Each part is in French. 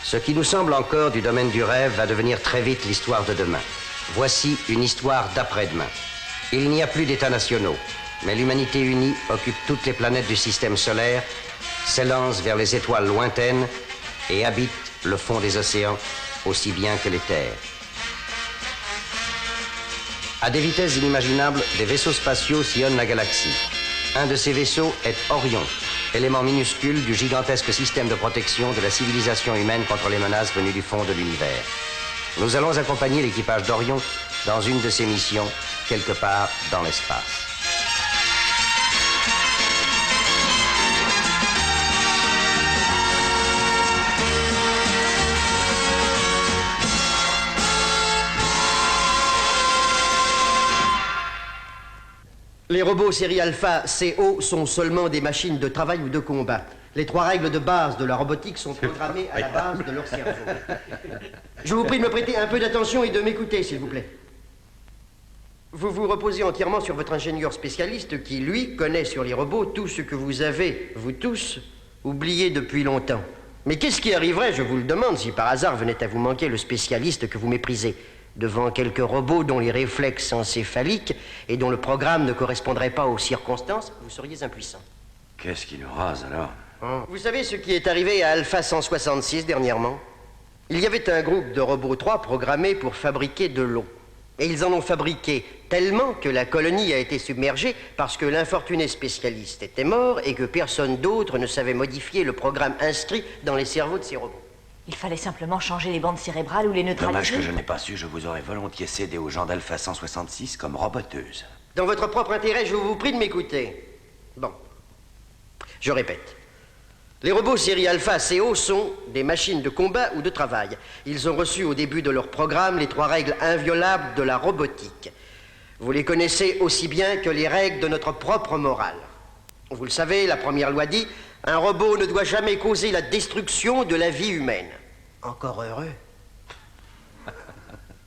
Ce qui nous semble encore du domaine du rêve va devenir très vite l'histoire de demain. Voici une histoire d'après-demain. Il n'y a plus d'États nationaux, mais l'humanité unie occupe toutes les planètes du système solaire, s'élance vers les étoiles lointaines et habite le fond des océans aussi bien que les terres. À des vitesses inimaginables, des vaisseaux spatiaux sillonnent la galaxie. Un de ces vaisseaux est Orion, élément minuscule du gigantesque système de protection de la civilisation humaine contre les menaces venues du fond de l'univers. Nous allons accompagner l'équipage d'Orion dans une de ses missions, quelque part dans l'espace. Les robots série Alpha CO sont seulement des machines de travail ou de combat. Les 3 règles de base de la robotique sont programmées à la base de leur cerveau. Je vous prie de me prêter un peu d'attention et de m'écouter, s'il vous plaît. Vous vous reposez entièrement sur votre ingénieur spécialiste qui, lui, connaît sur les robots tout ce que vous avez, vous tous, oublié depuis longtemps. Mais qu'est-ce qui arriverait, je vous le demande, si par hasard venait à vous manquer le spécialiste que vous méprisez devant quelques robots dont les réflexes encéphaliques et dont le programme ne correspondrait pas aux circonstances, vous seriez impuissant. Qu'est-ce qui nous rase alors? Vous savez ce qui est arrivé à Alpha 166 dernièrement? Il y avait un groupe de robots 3 programmés pour fabriquer de l'eau. Et ils en ont fabriqué tellement que la colonie a été submergée parce que l'infortuné spécialiste était mort et que personne d'autre ne savait modifier le programme inscrit dans les cerveaux de ces robots. Il fallait simplement changer les bandes cérébrales ou les neutraliser. Dommage que je n'ai pas su, je vous aurais volontiers cédé aux gens d'Alpha 166 comme roboteuse. Dans votre propre intérêt, je vous prie de m'écouter. Bon. Je répète. Les robots série Alpha CO sont des machines de combat ou de travail. Ils ont reçu au début de leur programme les 3 règles inviolables de la robotique. Vous les connaissez aussi bien que les règles de notre propre morale. Vous le savez, la première loi dit: un robot ne doit jamais causer la destruction de la vie humaine. Encore heureux.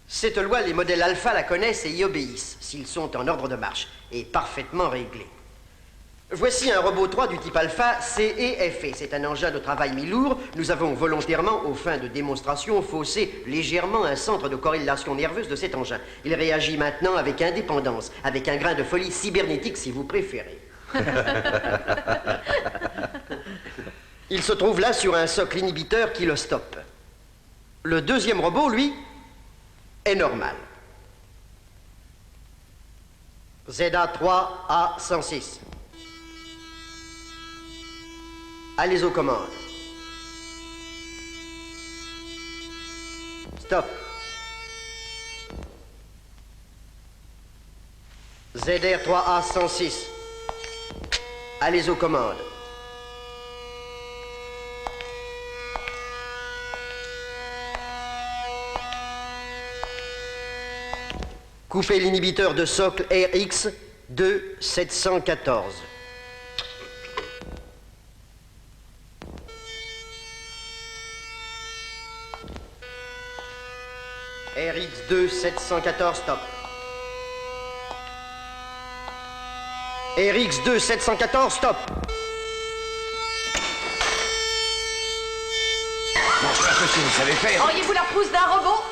Cette loi, les modèles alpha la connaissent et y obéissent, s'ils sont en ordre de marche, et parfaitement réglés. Voici un robot 3 du type alpha CE-FE. C'est un engin de travail mi-lourd. Nous avons volontairement, aux fins de démonstration, faussé légèrement un centre de corrélation nerveuse de cet engin. Il réagit maintenant avec indépendance, avec un grain de folie cybernétique si vous préférez. Il se trouve là sur un socle inhibiteur qui le stoppe. Le deuxième robot, lui, est normal. ZA3A106. Allez aux commandes. Stop. ZR3A106. Allez aux commandes. Coupez l'inhibiteur de socle RX2714. RX2714, stop. RX2714, stop. Bon, je sais pas ce que vous savez faire. Auriez-vous la pousse d'un robot?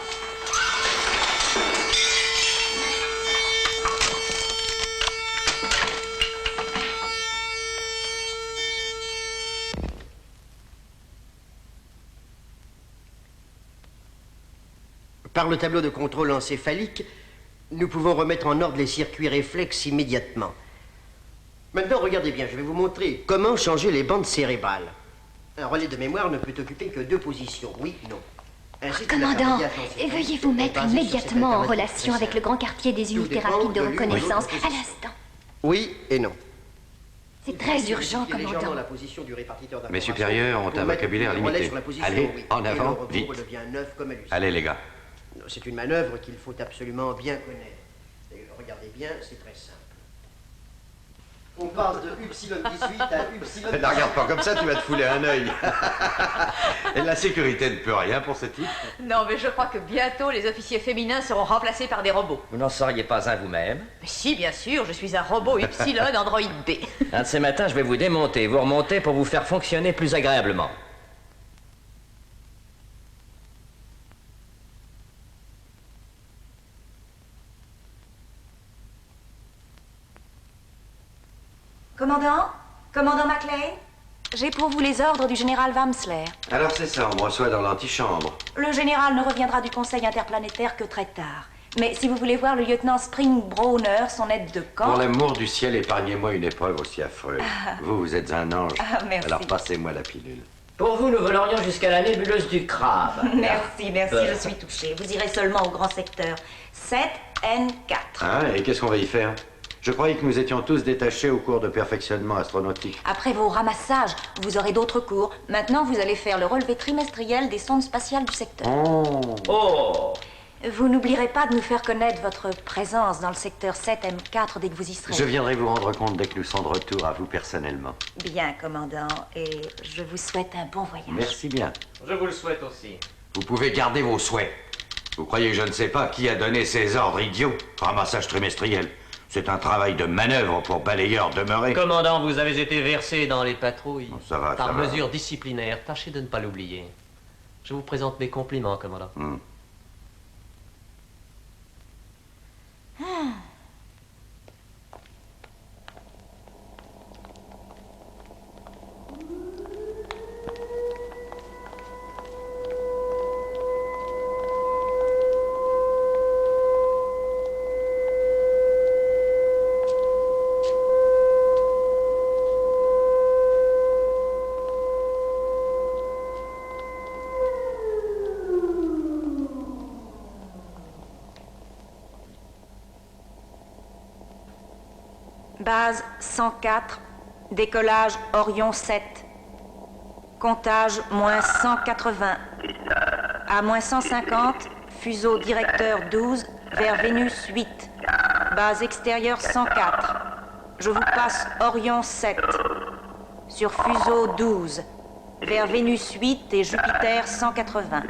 Par le tableau de contrôle encéphalique, nous pouvons remettre en ordre les circuits réflexes immédiatement. Maintenant, regardez bien, je vais vous montrer comment changer les bandes cérébrales. Un relais de mémoire ne peut occuper que 2 positions, oui, non. Ainsi, Commandant, veuillez vous mettre immédiatement en relation avec le grand quartier des unités rapides de reconnaissance, à l'instant. Oui et non. C'est très urgent, commandant. Mes supérieurs ont un vocabulaire limité. Allez, en avant, vite. Allez, les gars. C'est une manœuvre qu'il faut absolument bien connaître. Et regardez bien, c'est très simple. On passe de Y18 à Y... Ne regarde pas comme ça, tu vas te fouler un œil. Et la sécurité ne peut rien pour ce type. Non, mais je crois que bientôt les officiers féminins seront remplacés par des robots. Vous n'en seriez pas un vous-même? Mais si, bien sûr, je suis un robot Y Android B. Un de ces matins, je vais vous démonter, vous remonter pour vous faire fonctionner plus agréablement. Commandant? Commandant McLean? J'ai pour vous les ordres du général Wamsler. Alors c'est ça, on me reçoit dans l'antichambre. Le général ne reviendra du conseil interplanétaire que très tard. Mais si vous voulez voir le lieutenant Springbrowner, son aide de camp... Pour l'amour du ciel, épargnez-moi une épreuve aussi affreuse. Vous êtes un ange. Merci. Alors passez-moi la pilule. Pour vous, nous volerions jusqu'à la nébuleuse du crabe. Merci, je suis touchée. Vous irez seulement au grand secteur 7N4. Ah, et qu'est-ce qu'on va y faire? Je croyais que nous étions tous détachés au cours de perfectionnement astronautique. Après vos ramassages, vous aurez d'autres cours. Maintenant, vous allez faire le relevé trimestriel des sondes spatiales du secteur. Oh! Vous n'oublierez pas de nous faire connaître votre présence dans le secteur 7M4 dès que vous y serez. Je viendrai vous rendre compte dès que nous sommes de retour, à vous personnellement. Bien, commandant, et je vous souhaite un bon voyage. Merci bien. Je vous le souhaite aussi. Vous pouvez garder vos souhaits. Vous croyez que je ne sais pas qui a donné ces ordres idiots? Ramassage trimestriel. C'est un travail de manœuvre pour balayeur demeuré. Commandant, vous avez été versé dans les patrouilles. Ça va, par ça va. mesure disciplinaire. Tâchez de ne pas l'oublier. Je vous présente mes compliments, commandant. Base 104, décollage Orion 7. Comptage moins 180. À moins 150, fuseau directeur 12 vers Vénus 8. Base extérieure 104. Je vous passe Orion 7. Sur fuseau 12 vers Vénus 8 et Jupiter 180.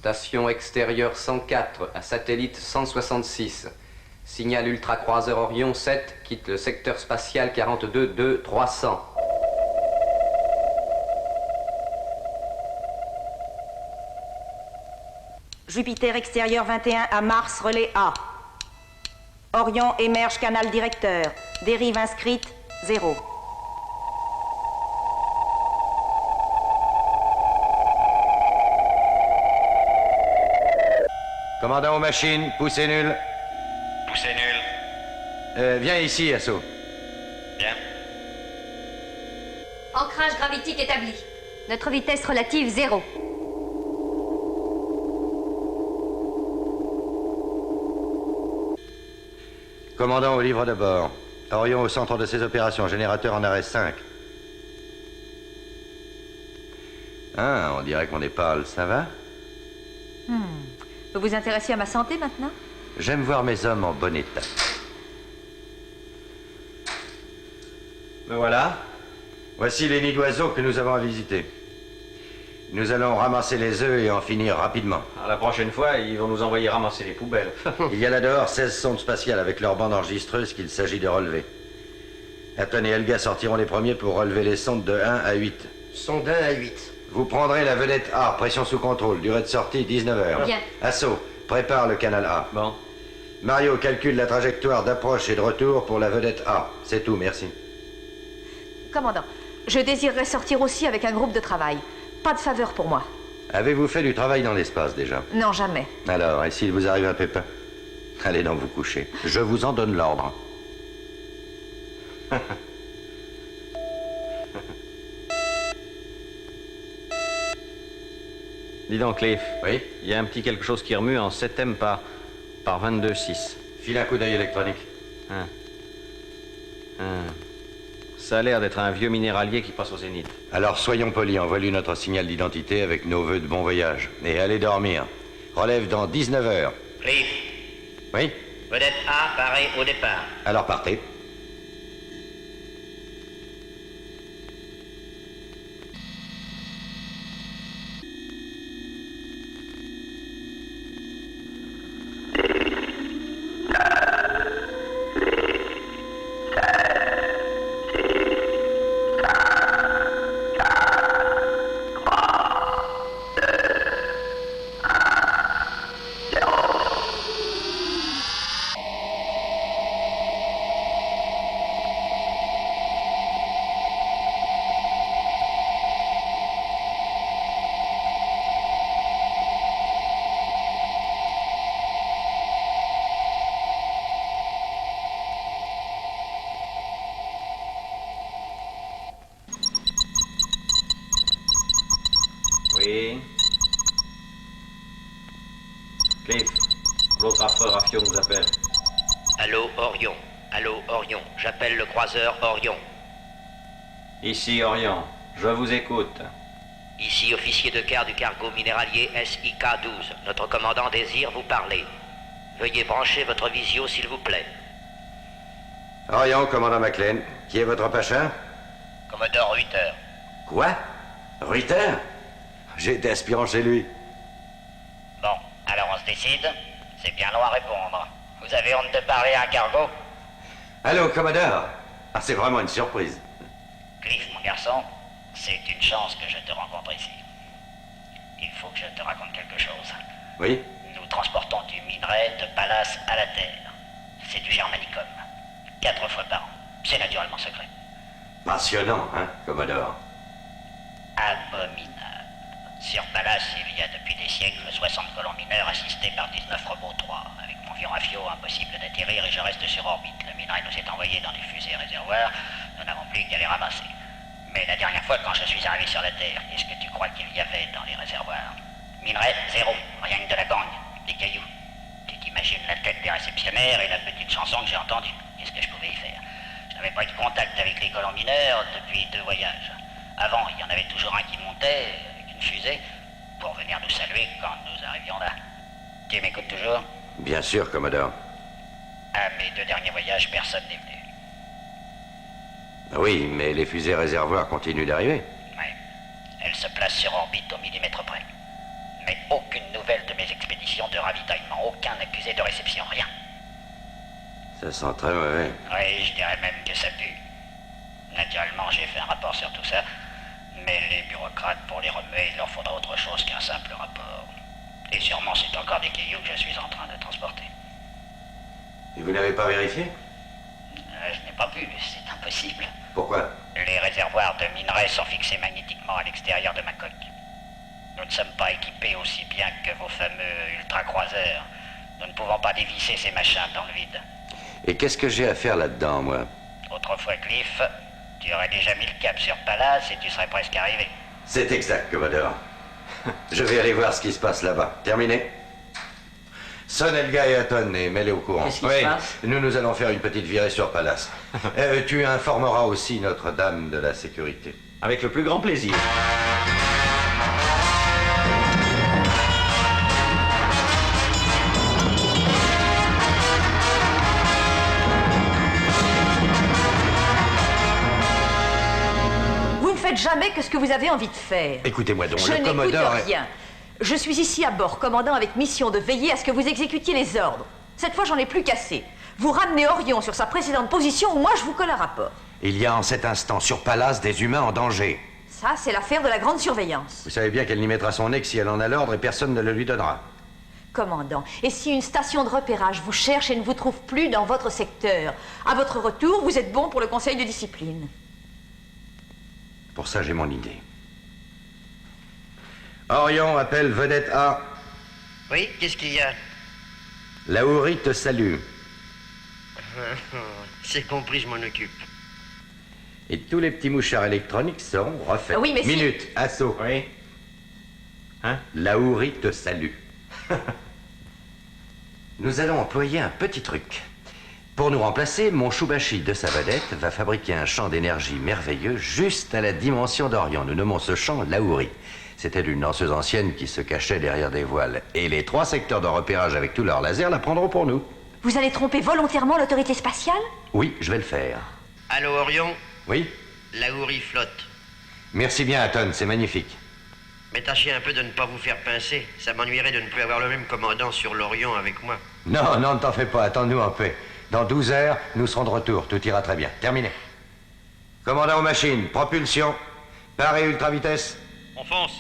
Station extérieure 104 à satellite 166. Signal ultra-croiseur Orion 7 quitte le secteur spatial 42-2-300. Jupiter extérieur 21 à Mars, relais A. Orion émerge canal directeur. Dérive inscrite 0. Commandant aux machines, poussez nul. Poussez nul. Viens ici, Asso. Bien. Ancrage gravitique établi. Notre vitesse relative 0. Commandant au livre de bord. Orion au centre de ses opérations, générateur en arrêt 5. Ah, on dirait qu'on est pâle, ça va? Vous vous intéressez à ma santé maintenant? J'aime voir mes hommes en bon état. Me voilà. Voici les nids d'oiseaux que nous avons à visiter. Nous allons ramasser les œufs et en finir rapidement. La prochaine fois, ils vont nous envoyer ramasser les poubelles. Il y a là dehors 16 sondes spatiales avec leur bande enregistreuse qu'il s'agit de relever. Hatton et Helga sortiront les premiers pour relever les sondes de 1 à 8. Sonde 1 à 8. Vous prendrez la vedette A, pression sous contrôle, durée de sortie 19 heures. Bien. Assaut, prépare le canal A. Bon. Mario calcule la trajectoire d'approche et de retour pour la vedette A. C'est tout, merci. Commandant, je désirerais sortir aussi avec un groupe de travail. Pas de faveur pour moi. Avez-vous fait du travail dans l'espace déjà? Non, jamais. Alors, et s'il vous arrive un pépin? Allez donc vous coucher. Je vous en donne l'ordre. Dis donc, Cliff. Oui? Il y a un petit quelque chose qui remue en 7M par 22,6. File un coup d'œil électronique. Ça a l'air d'être un vieux minéralier qui passe au zénith. Alors soyons polis, envoie-lui notre signal d'identité avec nos vœux de bon voyage. Et allez dormir. Relève dans 19 heures. Cliff, Oui? vedette A paré au départ. Alors partez. Oui. Cliff, l'autre affreux Rafio nous appelle. Allô, Orion. Allô, Orion. J'appelle le croiseur Orion. Ici, Orion. Je vous écoute. Ici, officier de quart du cargo minéralier SIK-12. Notre commandant désire vous parler. Veuillez brancher votre visio, s'il vous plaît. Orion, commandant McLean. Qui est votre pacha? Commodore Ruiter. Quoi? Ruiter? J'ai été aspirant chez lui. Bon, alors on se décide. C'est bien long à répondre. Vous avez honte de parler à un cargo? Allô, Commodore? Ah, c'est vraiment une surprise. Cliff, mon garçon, c'est une chance que je te rencontre ici. Il faut que je te raconte quelque chose. Oui? Nous transportons du minerai de Pallas à la Terre. C'est du germanicum. 4 fois par an. C'est naturellement secret. Passionnant, hein, Commodore? Abominable. Sur Pallas, il y a depuis des siècles 60 colons mineurs assistés par 19 robots 3. Avec mon vieux Rafio, impossible d'atterrir et je reste sur orbite. Le minerai nous est envoyé dans des fusées réservoirs. Nous n'avons plus qu'à les ramasser. Mais la dernière fois, quand je suis arrivé sur la Terre, qu'est-ce que tu crois qu'il y avait dans les réservoirs? Minerai, zéro. Rien que de la gagne. Des cailloux. Tu t'imagines la tête des réceptionnaires et la petite chanson que j'ai entendue. Qu'est-ce que je pouvais y faire? Je n'avais pas eu de contact avec les colons mineurs depuis 2 voyages. Avant, il y en avait toujours un qui montait avec une fusée pour venir nous saluer quand nous arrivions là. Tu m'écoutes toujours? Bien sûr, Commodore. À mes 2 derniers voyages, personne n'est venu. Oui, mais les fusées réservoirs continuent d'arriver. Ouais. Elles se placent sur orbite au millimètre près. Mais aucune nouvelle de mes expéditions de ravitaillement, aucun accusé de réception, rien. Ça sent très mauvais. Oui, je dirais même que ça pue. Naturellement, j'ai fait un rapport sur tout ça, mais les bureaucrates, pour les remuer, il leur faudra autre chose qu'un simple rapport. Et sûrement, c'est encore des cailloux que je suis en train de transporter. Et vous n'avez pas vérifié? Je n'ai pas pu, c'est impossible. Pourquoi? Les réservoirs de minerais sont fixés magnétiquement à l'extérieur de ma coque. Nous ne sommes pas équipés aussi bien que vos fameux ultra-croiseurs. Nous ne pouvons pas dévisser ces machins dans le vide. Et qu'est-ce que j'ai à faire là-dedans, moi? Autrefois, Cliff, tu aurais déjà mis le cap sur Pallas et tu serais presque arrivé. C'est exact, Commodore. Je vais aller voir ce qui se passe là-bas. Terminé? Sonne Elga et Aton et mets-les au courant. Qu'est-ce qui se passe? Nous allons faire une petite virée sur Pallas. Tu informeras aussi Notre-Dame de la sécurité. Avec le plus grand plaisir. Vous ne faites jamais que ce que vous avez envie de faire. Écoutez-moi donc, Je le n'écoute Commodore... rien. Je suis ici à bord, commandant, avec mission de veiller à ce que vous exécutiez les ordres. Cette fois, j'en ai plus qu'assez. Vous ramenez Orion sur sa précédente position ou moi, je vous colle un rapport. Il y a en cet instant sur Pallas des humains en danger. Ça, c'est l'affaire de la grande surveillance. Vous savez bien qu'elle n'y mettra son nez que si elle en a l'ordre et personne ne le lui donnera. Commandant, et si une station de repérage vous cherche et ne vous trouve plus dans votre secteur, à votre retour, vous êtes bon pour le conseil de discipline. Pour ça, j'ai mon idée. Orion appelle vedette A. Oui, qu'est-ce qu'il y a? La Houri te salue. C'est compris, je m'en occupe. Et tous les petits mouchards électroniques seront refaits. Oui, mais si- Minute, assaut. Oui. Hein? Laouri te salue. Nous allons employer un petit truc. Pour nous remplacer, mon Choubachi de sa vedette va fabriquer un champ d'énergie merveilleux juste à la dimension d'Orion. Nous nommons ce champ Laouri. C'était une lanceuse ancienne qui se cachait derrière des voiles. Et les 3 secteurs de repérage avec tous leurs lasers la prendront pour nous. Vous allez tromper volontairement l'autorité spatiale? Oui, je vais le faire. Allô, Orion? Oui? Laouri flotte. Merci bien, Aton, c'est magnifique. Mais tâchez un peu de ne pas vous faire pincer. Ça m'ennuierait de ne plus avoir le même commandant sur l'Orient avec moi. Non, non, ne t'en fais pas, attends-nous en paix. Dans 12 heures, nous serons de retour, tout ira très bien. Terminé. Commandant aux machines, propulsion, par et ultra vitesse. On fonce.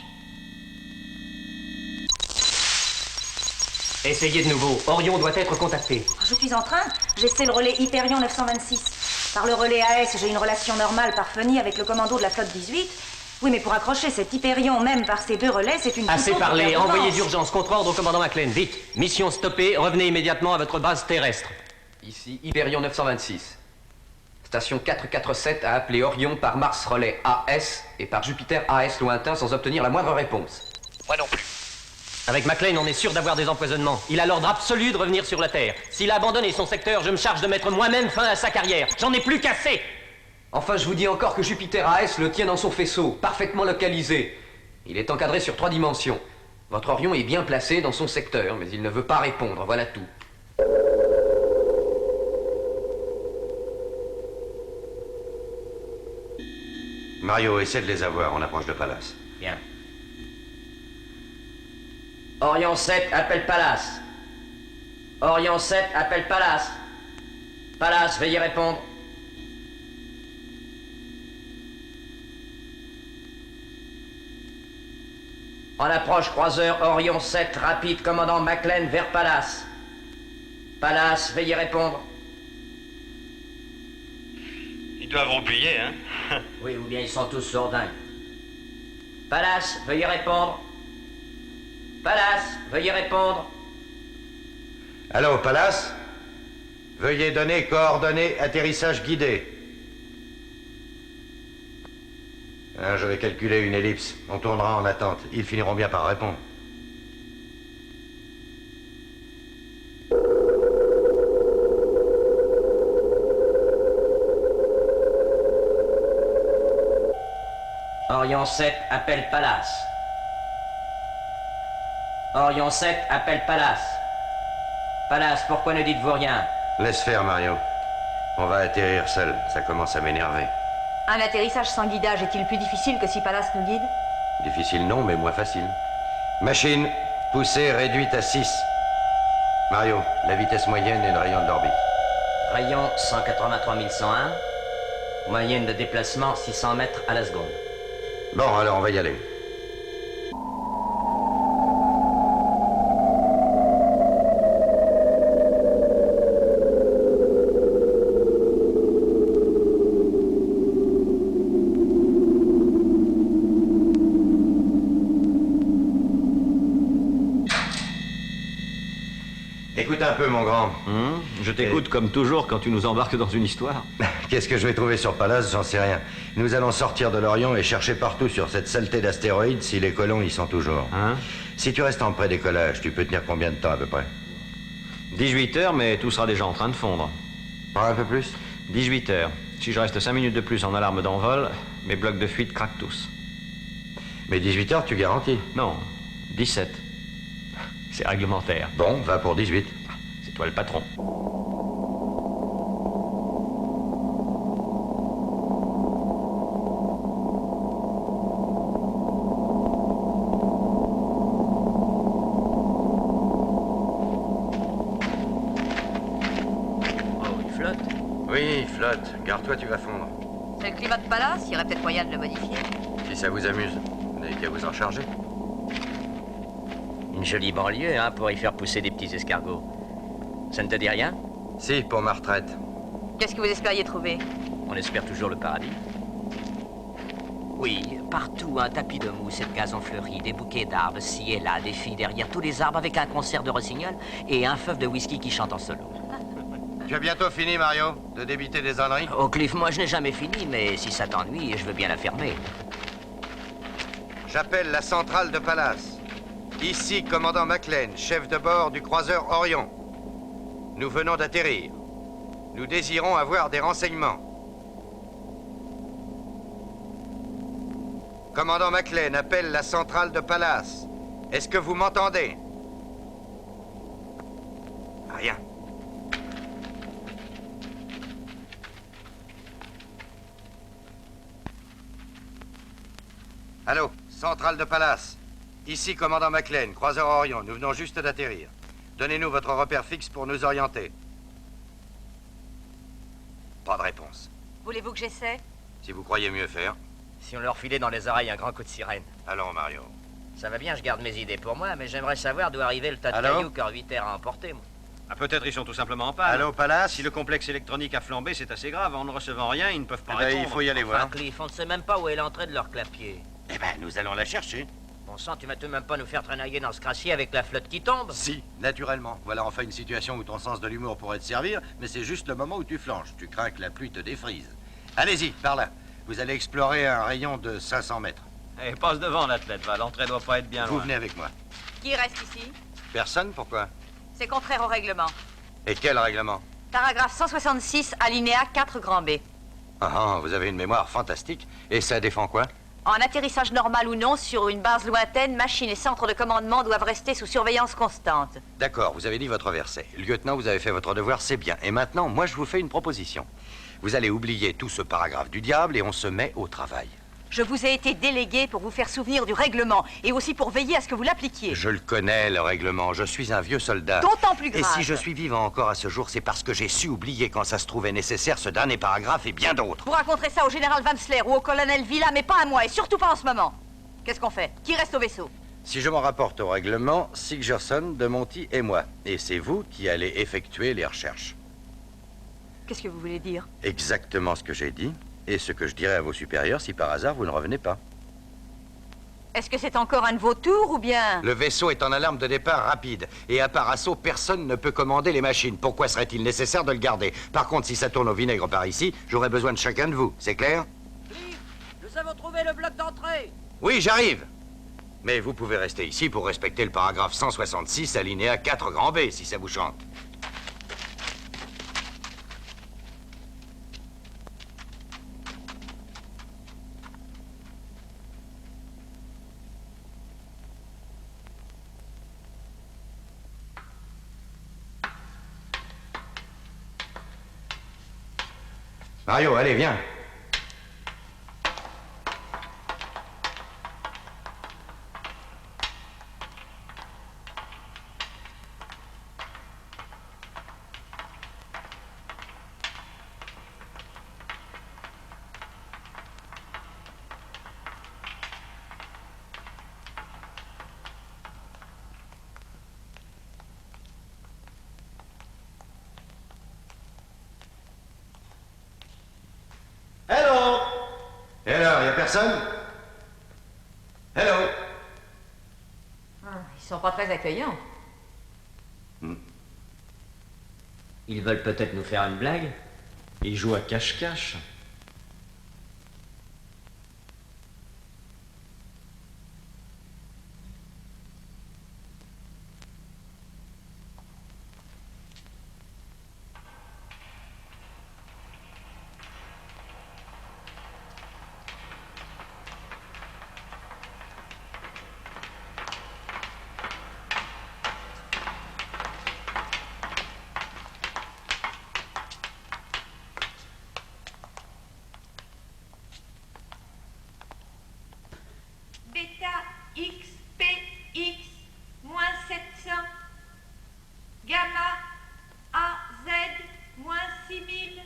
Essayez de nouveau. Orion doit être contacté. Je suis en train. J'essaie le relais Hyperion 926. Par le relais AS, j'ai une relation normale par Funny avec le commando de la flotte 18. Oui, mais pour accrocher cet Hyperion, même par ces 2 relais, c'est une... Assez toute autre parlé. permanence. Envoyez d'urgence. Contre-ordre au commandant McLean. Vite. Mission stoppée. Revenez immédiatement à votre base terrestre. Ici Hyperion 926. Station 447 a appelé Orion par Mars Relais AS et par Jupiter AS lointain sans obtenir la moindre réponse. Moi non plus. Avec McLean, on est sûr d'avoir des empoisonnements. Il a l'ordre absolu de revenir sur la Terre. S'il a abandonné son secteur, je me charge de mettre moi-même fin à sa carrière. J'en ai plus qu'assez. Enfin, je vous dis encore que Jupiter AS le tient dans son faisceau, parfaitement localisé. Il est encadré sur 3 dimensions. Votre Orion est bien placé dans son secteur, mais il ne veut pas répondre, voilà tout. Mario, essaie de les avoir, on approche de Pallas. Bien. Orion 7, appelle Pallas. Orion 7, appelle Pallas. Pallas, veuillez répondre. En approche, croiseur Orion 7, rapide, commandant McLean vers Pallas. Pallas, veuillez répondre. Ils doivent oublier, hein. Oui, ou bien ils sont tous sourdingues. Pallas, veuillez répondre. Pallas, veuillez répondre. Allô, Pallas? Veuillez donner coordonnées atterrissage guidé. Hein, je vais calculer une ellipse. On tournera en attente. Ils finiront bien par répondre. Orion 7, appelle Pallas. Orion 7, appelle Pallas. Pallas, pourquoi ne dites-vous rien? Laisse faire, Mario. On va atterrir seul. Ça commence à m'énerver. Un atterrissage sans guidage est-il plus difficile que si Pallas nous guide? Difficile non, mais moins facile. Machine, poussée réduite à 6. Mario, la vitesse moyenne et le rayon de l'orbite. Rayon 183 101. Moyenne de déplacement 600 mètres à la seconde. Bon, alors on va y aller. Écoute un peu, mon grand. Je t'écoute comme toujours quand tu nous embarques dans une histoire. Qu'est-ce que je vais trouver sur Pallas? J'en sais rien. Nous allons sortir de l'Orient et chercher partout sur cette saleté d'astéroïdes si les colons y sont toujours. Hein? Si tu restes en prédécollage, tu peux tenir combien de temps à peu près? 18 heures, mais tout sera déjà en train de fondre. Pas un peu plus? 18 heures. Si je reste 5 minutes de plus en alarme d'envol, mes blocs de fuite craquent tous. Mais 18 heures, tu garantis? Non, 17. C'est réglementaire. Bon, va pour 18. C'est toi le patron. Oh, il flotte. Oui, flotte. Garde-toi, tu vas fondre. C'est le climat de Pallas, il y aurait peut-être moyen de le modifier. Si ça vous amuse, vous n'avez qu'à vous en charger. Une jolie banlieue, hein, pour y faire pousser des petits escargots. Ça ne te dit rien? Si, pour ma retraite. Qu'est-ce que vous espériez trouver? On espère toujours le paradis. Oui, partout un tapis de mousse et de gazon fleuri, des bouquets d'arbres ci et là, des filles derrière tous les arbres avec un concert de rossignol et un feuf de whisky qui chante en solo. Tu as bientôt fini, Mario, de débiter des âneries? Oh Cliff, moi je n'ai jamais fini, mais si ça t'ennuie, je veux bien la fermer. J'appelle la centrale de Pallas. Ici, commandant McLean, chef de bord du croiseur Orion. Nous venons d'atterrir. Nous désirons avoir des renseignements. Commandant McLean appelle la centrale de Pallas. Est-ce que vous m'entendez? Rien. Allô, centrale de Pallas. Ici, commandant McLean, croiseur Orion. Nous venons juste d'atterrir. Donnez-nous votre repère fixe pour nous orienter. Pas de réponse. Voulez-vous que j'essaie? Si vous croyez mieux faire. Si on leur filait dans les oreilles un grand coup de sirène. Allons, Mario. Ça va bien, je garde mes idées pour moi, mais j'aimerais savoir d'où arrivait le tas de Allô cailloux qu'Orbiter a emporté, moi. Ah, peut-être ils sont tout simplement en panne. Allô, Pallas? Si le complexe électronique a flambé, c'est assez grave. En ne recevant rien, ils ne peuvent pas Eh ben, répondre. il faut y aller voir. Enfin, Cliff, on ne sait même pas où est l'entrée de leur clapier. Eh ben, nous allons la chercher. Bon sang, tu vas tout de même pas nous faire traînailler dans ce crassier avec la flotte qui tombe? Si, naturellement. Voilà enfin une situation où ton sens de l'humour pourrait te servir, mais c'est juste le moment où tu flanches. Tu crains que la pluie te défrise. Allez-y, par là. Vous allez explorer un rayon de 500 mètres. Eh, passe devant, l'athlète, va. L'entrée doit pas être bien Vous loin. venez avec moi. Qui reste ici? Personne, pourquoi? C'est contraire au règlement. Et quel règlement? Paragraphe 166, alinéa 4 grand B. Ah, vous avez une mémoire fantastique. Et ça défend quoi? En atterrissage normal ou non, sur une base lointaine, machines et centres de commandement doivent rester sous surveillance constante. D'accord, vous avez dit votre verset. Lieutenant, vous avez fait votre devoir, c'est bien. Et maintenant, moi, je vous fais une proposition. Vous allez oublier tout ce paragraphe du diable et on se met au travail. Je vous ai été délégué pour vous faire souvenir du règlement et aussi pour veiller à ce que vous l'appliquiez. Je le connais, le règlement. Je suis un vieux soldat. D'autant plus grave. Et si je suis vivant encore à ce jour, c'est parce que j'ai su oublier quand ça se trouvait nécessaire ce dernier paragraphe et bien d'autres. Vous raconterez ça au général Wamsler ou au colonel Villa, mais pas à moi, et surtout pas en ce moment. Qu'est-ce qu'on fait? Qui reste au vaisseau? Si je m'en rapporte au règlement, Sigurdsson, De Monty et moi. Et c'est vous qui allez effectuer les recherches. Qu'est-ce que vous voulez dire? Exactement ce que j'ai dit, et ce que je dirai à vos supérieurs si par hasard vous ne revenez pas. Est-ce que c'est encore un de vos tours ou bien... Le vaisseau est en alarme de départ rapide, et à part assaut, personne ne peut commander les machines. Pourquoi serait-il nécessaire de le garder? Par contre, si ça tourne au vinaigre par ici, j'aurai besoin de chacun de vous, c'est clair? Cliff, nous avons trouvé le bloc d'entrée. Oui, j'arrive. Mais vous pouvez rester ici pour respecter le paragraphe 166, alinéa 4 grand B, si ça vous chante. Mario, allez, viens. Hello! Et alors, y a personne? Hello? Ils sont pas très accueillants. Ils veulent peut-être nous faire une blague. Ils jouent à cache-cache. Bêta XPX moins 700. Gamma AZ moins 6000.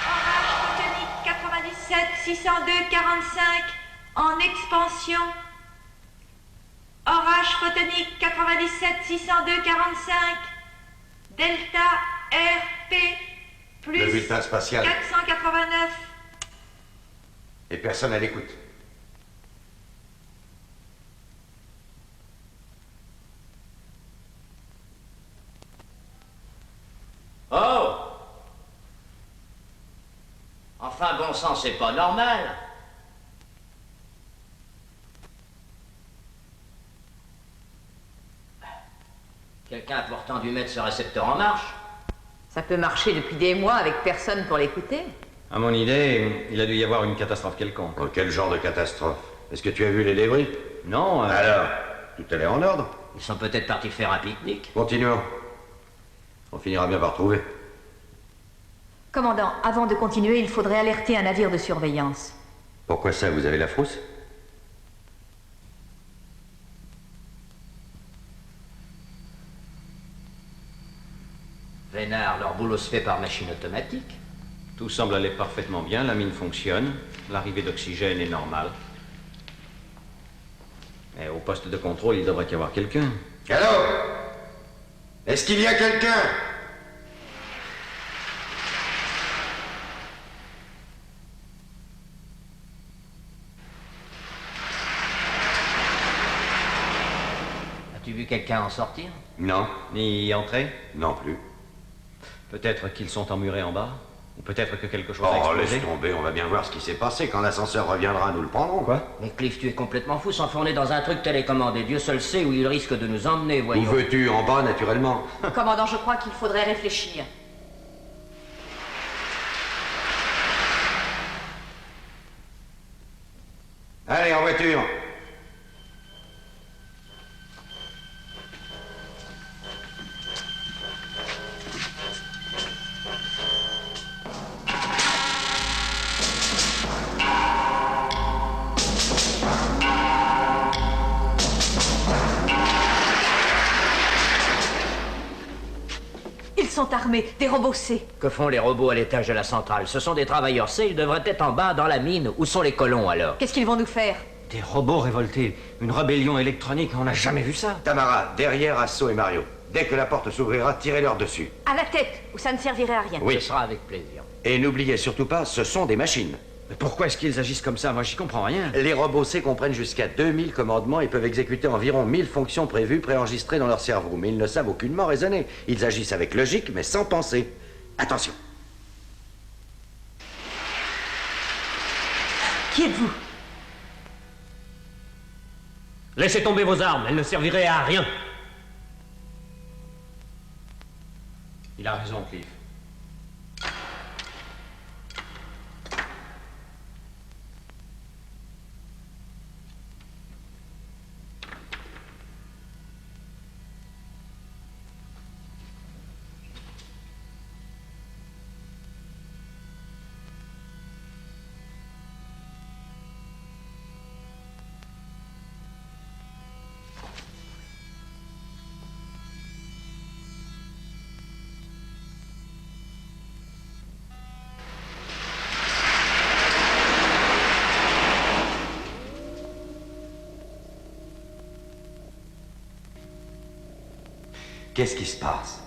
Orage photonique 97 602 45 en expansion. Orage photonique 97 602 45. Delta RP plus Le bulletin spatial. 489. Et personne à l'écoute. Oh! Enfin, bon sang, c'est pas normal. Quelqu'un pourtant dû mettre ce récepteur en marche. Ça peut marcher depuis des mois avec personne pour l'écouter. À mon idée, il a dû y avoir une catastrophe quelconque. Oh, quel genre de catastrophe? Est-ce que tu as vu les débris? Non. Alors, tout a l'air en ordre. Ils sont peut-être partis faire un pique-nique. Continuons. On finira bien par trouver. Commandant, avant de continuer, il faudrait alerter un navire de surveillance. Pourquoi ça, vous avez la frousse? Vénard, leur boulot se fait par machine automatique. Tout semble aller parfaitement bien, la mine fonctionne, l'arrivée d'oxygène est normale. Et au poste de contrôle, il devrait y avoir quelqu'un. Allô? Est-ce qu'il y a quelqu'un? As-tu vu quelqu'un en sortir? Non. Ni y entrer? Non plus. Peut-être qu'ils sont emmurés en bas. Ou peut-être que quelque chose a Oh, explosé. laisse tomber, on va bien voir ce qui s'est passé. Quand l'ascenseur reviendra, nous le prendrons. Quoi? Mais Cliff, tu es complètement fou, s'enfourner dans un truc télécommandé. Dieu seul sait où il risque de nous emmener, Où voyons. veux-tu? En bas, naturellement. Commandant, je crois qu'il faudrait réfléchir. Allez, en voiture. Ils sont armés, des robots C. Que font les robots à l'étage de la centrale? Ce sont des travailleurs C, ils devraient être en bas dans la mine. Où sont les colons alors? Qu'est-ce qu'ils vont nous faire? Des robots révoltés. Une rébellion électronique, on n'a jamais vu ça. Tamara, derrière Asso et Mario. Dès que la porte s'ouvrira, tirez-leur dessus. À la tête, où ça ne servirait à rien. Oui. Ce sera avec plaisir. Et n'oubliez surtout pas, ce sont des machines. Mais pourquoi est-ce qu'ils agissent comme ça? Moi, j'y comprends rien. Les robots C comprennent jusqu'à 2000 commandements et peuvent exécuter environ 1000 fonctions prévues, préenregistrées dans leur cerveau. Mais ils ne savent aucunement raisonner. Ils agissent avec logique, mais sans penser. Attention. Qui êtes-vous? Laissez tomber vos armes, elles ne serviraient à rien. Il a raison, Cliff. Qu'est-ce qui se passe?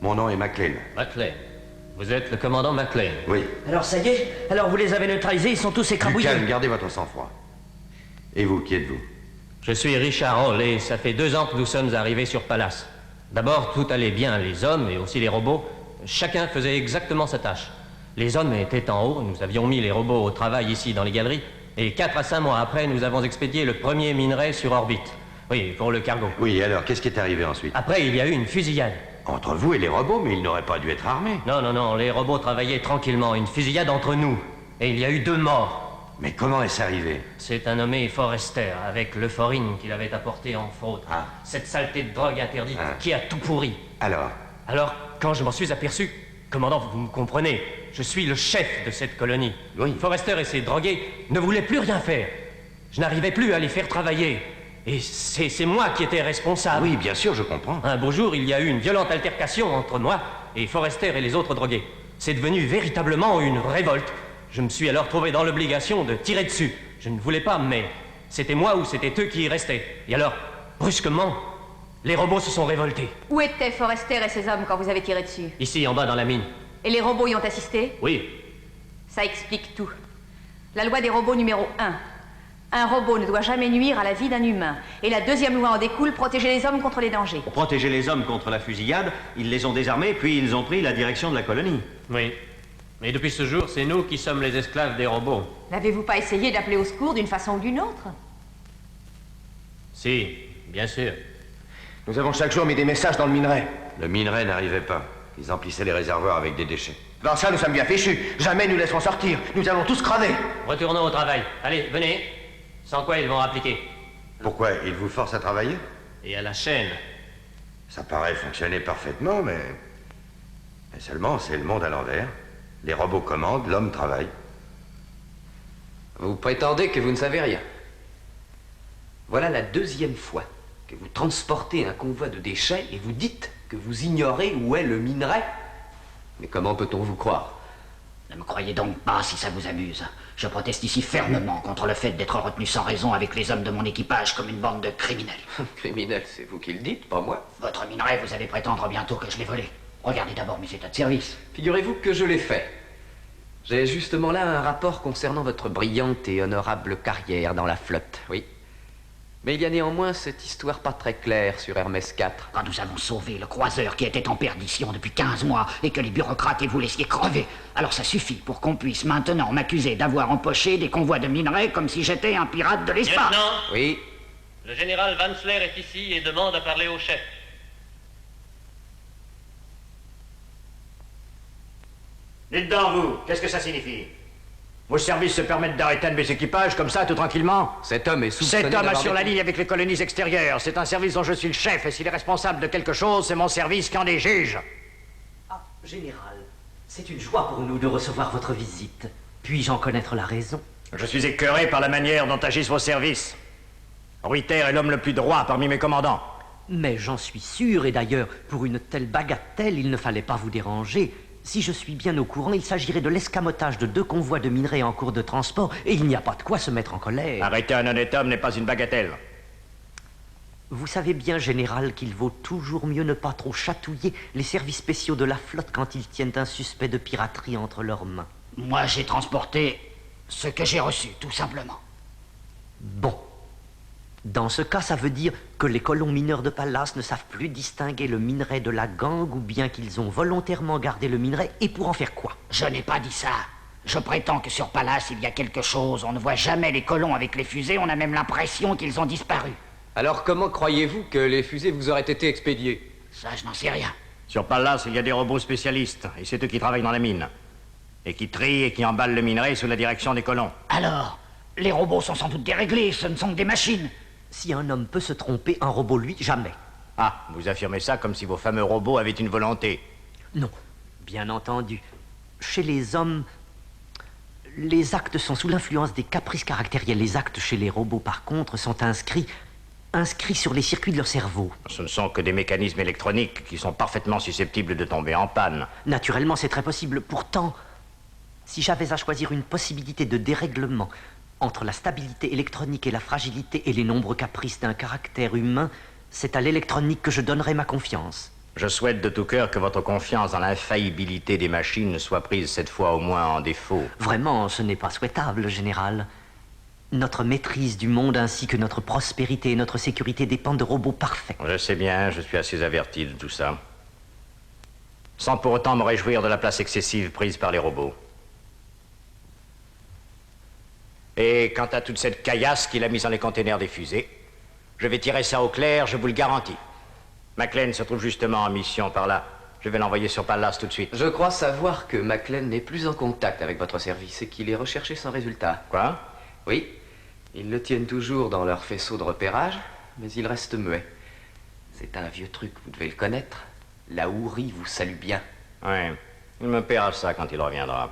Mon nom est McLean. McLean. Vous êtes le commandant McLean. Oui. Alors ça y est? Alors vous les avez neutralisés, ils sont tous Du écrabouillés? calme, gardez votre sang-froid. Et vous, qui êtes-vous? Je suis Richard Hall et ça fait 2 ans que nous sommes arrivés sur Pallas. D'abord, tout allait bien, les hommes et aussi les robots. Chacun faisait exactement sa tâche. Les hommes étaient en haut, nous avions mis les robots au travail ici dans les galeries, et 4 à 5 mois après, nous avons expédié le premier minerai sur orbite. Oui, pour le cargo. Oui, alors, qu'est-ce qui est arrivé ensuite? Après, il y a eu une fusillade. Entre vous et les robots, mais ils n'auraient pas dû être armés. Non, non, non, les robots travaillaient tranquillement. Une fusillade entre nous. Et il y a eu 2 morts. Mais comment est-ce arrivé? C'est un nommé Forrester, avec l'euphorine qu'il avait apporté en fraude. Ah. Cette saleté de drogue interdite qui a tout pourri. Alors? Alors, quand je m'en suis aperçu, commandant, vous me comprenez, je suis le chef de cette colonie. Oui. Forrester et ses drogués ne voulaient plus rien faire. Je n'arrivais plus à les faire travailler. Et c'est moi qui étais responsable. Oui, bien sûr, je comprends. Un beau jour, il y a eu une violente altercation entre moi et Forrester et les autres drogués. C'est devenu véritablement une révolte. Je me suis alors trouvé dans l'obligation de tirer dessus. Je ne voulais pas, mais c'était moi ou c'était eux qui y restaient. Et alors, brusquement, les robots se sont révoltés. Où étaient Forrester et ses hommes quand vous avez tiré dessus? Ici, en bas, dans la mine. Et les robots y ont assisté? Oui. Ça explique tout. La loi des robots numéro 1. Un robot ne doit jamais nuire à la vie d'un humain. Et la deuxième loi en découle, protéger les hommes contre les dangers. Pour protéger les hommes contre la fusillade, ils les ont désarmés, puis ils ont pris la direction de la colonie. Oui. Mais depuis ce jour, c'est nous qui sommes les esclaves des robots. N'avez-vous pas essayé d'appeler au secours d'une façon ou d'une autre? Si, bien sûr. Nous avons chaque jour mis des messages dans le minerai. Le minerai n'arrivait pas. Ils emplissaient les réservoirs avec des déchets. Dans ça, nous sommes bien fichus. Jamais nous laisserons sortir. Nous allons tous crever. Retournons au travail. Allez, venez. Sans quoi ils vont appliquer. Pourquoi? Ils vous forcent à travailler? Et à la chaîne. Ça paraît fonctionner parfaitement, mais seulement, c'est le monde à l'envers. Les robots commandent, l'homme travaille. Vous prétendez que vous ne savez rien. Voilà la deuxième fois que vous transportez un convoi de déchets et vous dites que vous ignorez où est le minerai. Mais comment peut-on vous croire? Ne me croyez donc pas si ça vous amuse. Je proteste ici fermement contre le fait d'être retenu sans raison avec les hommes de mon équipage comme une bande de criminels. Criminels, c'est vous qui le dites, pas moi. Votre minerai, vous allez prétendre bientôt que je l'ai volé. Regardez d'abord mes états de service. Figurez-vous que je l'ai fait. J'ai justement là un rapport concernant votre brillante et honorable carrière dans la flotte, oui. Mais il y a néanmoins cette histoire pas très claire sur Hermès 4. Quand nous avons sauvé le croiseur qui était en perdition depuis 15 mois et que les bureaucrates et vous laissiez crever, alors ça suffit pour qu'on puisse maintenant m'accuser d'avoir empoché des convois de minerais comme si j'étais un pirate de l'espace. Lieutenant, oui. Le général Vansler est ici et demande à parler au chef. Dites donc, vous, qu'est-ce que ça signifie? Vos services se permettent d'arrêter un de mes équipages comme ça, tout tranquillement? Cet homme est soupçonné Cet homme d'avoir assure la des- ligne avec les colonies extérieures. C'est un service dont je suis le chef, et s'il est responsable de quelque chose, c'est mon service qui en est juge. Ah, général, c'est une joie pour nous de recevoir votre visite. Puis-je en connaître la raison? Je suis écœuré par la manière dont agissent vos services. Ruiter est l'homme le plus droit parmi mes commandants. Mais j'en suis sûr, et d'ailleurs, pour une telle bagatelle, il ne fallait pas vous déranger. Si je suis bien au courant, il s'agirait de l'escamotage de 2 convois de minerais en cours de transport, et il n'y a pas de quoi se mettre en colère. Arrêter un honnête homme n'est pas une bagatelle. Vous savez bien, général, qu'il vaut toujours mieux ne pas trop chatouiller les services spéciaux de la flotte quand ils tiennent un suspect de piraterie entre leurs mains. Moi, j'ai transporté ce que j'ai reçu, tout simplement. Bon. Dans ce cas, ça veut dire que les colons mineurs de Pallas ne savent plus distinguer le minerai de la gangue, ou bien qu'ils ont volontairement gardé le minerai, et pour en faire quoi? Je n'ai pas dit ça. Je prétends que sur Pallas, il y a quelque chose. On ne voit jamais les colons avec les fusées, on a même l'impression qu'ils ont disparu. Alors comment croyez-vous que les fusées vous auraient été expédiées? Ça, je n'en sais rien. Sur Pallas, il y a des robots spécialistes, et c'est eux qui travaillent dans la mine. Et qui trient et qui emballent le minerai sous la direction des colons. Alors, les robots sont sans doute déréglés, ce ne sont que des machines. Si un homme peut se tromper, un robot, lui, jamais. Ah, vous affirmez ça comme si vos fameux robots avaient une volonté. Non, bien entendu. Chez les hommes, les actes sont sous l'influence des caprices caractériels. Les actes chez les robots, par contre, sont inscrits sur les circuits de leur cerveau. Ce ne sont que des mécanismes électroniques qui sont parfaitement susceptibles de tomber en panne. Naturellement, c'est très possible. Pourtant, si j'avais à choisir une possibilité de dérèglement entre la stabilité électronique et la fragilité et les nombreux caprices d'un caractère humain, c'est à l'électronique que je donnerais ma confiance. Je souhaite de tout cœur que votre confiance dans l'infaillibilité des machines soit prise cette fois au moins en défaut. Vraiment, ce n'est pas souhaitable, général. Notre maîtrise du monde ainsi que notre prospérité et notre sécurité dépendent de robots parfaits. Je sais bien, je suis assez averti de tout ça. Sans pour autant me réjouir de la place excessive prise par les robots. Et quant à toute cette caillasse qu'il a mise dans les containers des fusées, je vais tirer ça au clair, je vous le garantis. McLean se trouve justement en mission par là. Je vais l'envoyer sur Pallas tout de suite. Je crois savoir que McLean n'est plus en contact avec votre service et qu'il est recherché sans résultat. Quoi? Oui. Ils le tiennent toujours dans leur faisceau de repérage, mais il reste muet. C'est un vieux truc, vous devez le connaître. La Hourie vous salue bien. Oui. Il me paiera ça quand il reviendra.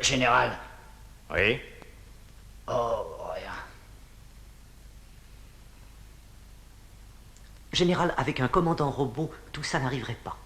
Général. Oui? Oh, rien. Général, avec un commandant robot, tout ça n'arriverait pas.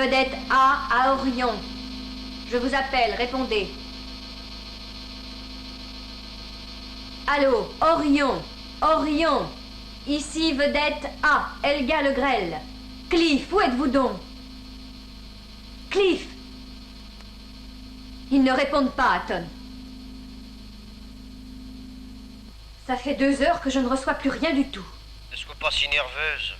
vedette A à Orion. Je vous appelle, répondez. Allô, Orion, Orion. Ici vedette A, Elga Le Grêle. Cliff, où êtes-vous donc? Cliff. Ils ne répondent pas, Aton. Ça fait 2 heures que je ne reçois plus rien du tout. Ne sois pas si nerveuse.